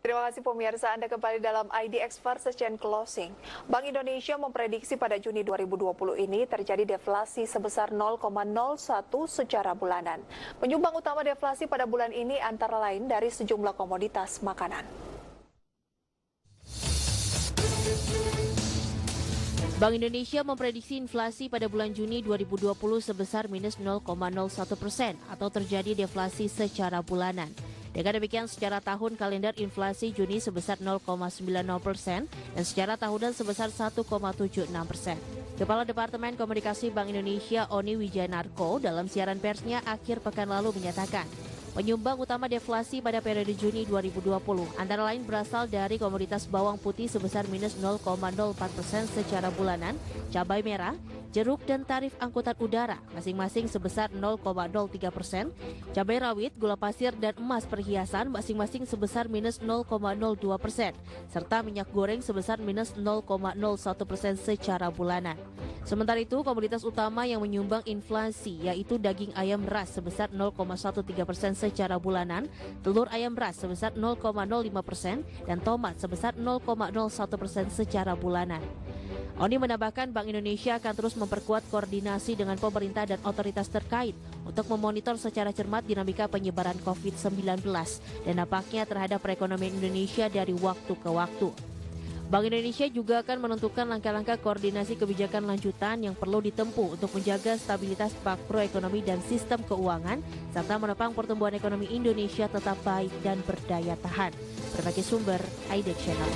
Terima kasih pemirsa, Anda kembali dalam ID Expert Session Closing. Bank Indonesia memprediksi pada Juni 2020 ini terjadi deflasi sebesar 0,01 secara bulanan. Penyumbang utama deflasi pada bulan ini antara lain dari sejumlah komoditas makanan. Bank Indonesia memprediksi inflasi pada bulan Juni 2020 sebesar minus 0,01% atau terjadi deflasi secara bulanan. Dengan demikian, secara tahun kalender inflasi Juni sebesar 0,90% dan secara tahunan sebesar 1,76%. Kepala Departemen Komunikasi Bank Indonesia Oni Wijanarko dalam siaran persnya akhir pekan lalu menyatakan, penyumbang utama deflasi pada periode Juni 2020 antara lain berasal dari komoditas bawang putih sebesar minus 0,04% secara bulanan, cabai merah, jeruk dan tarif angkutan udara masing-masing sebesar 0,03%, cabai rawit, gula pasir dan emas perhiasan masing-masing sebesar minus 0,02%, serta minyak goreng sebesar minus 0,01% secara bulanan. Sementara itu, komoditas utama yang menyumbang inflasi yaitu daging ayam ras sebesar 0,13% secara bulanan, telur ayam ras sebesar 0,05% dan tomat sebesar 0,01% secara bulanan. Oni menambahkan Bank Indonesia akan terus memperkuat koordinasi dengan pemerintah dan otoritas terkait untuk memonitor secara cermat dinamika penyebaran COVID-19 dan dampaknya terhadap perekonomian Indonesia dari waktu ke waktu. Bank Indonesia juga akan menentukan langkah-langkah koordinasi kebijakan lanjutan yang perlu ditempuh untuk menjaga stabilitas makroekonomi dan sistem keuangan, serta menopang pertumbuhan ekonomi Indonesia tetap baik dan berdaya tahan. Berbagai sumber, ID Channel.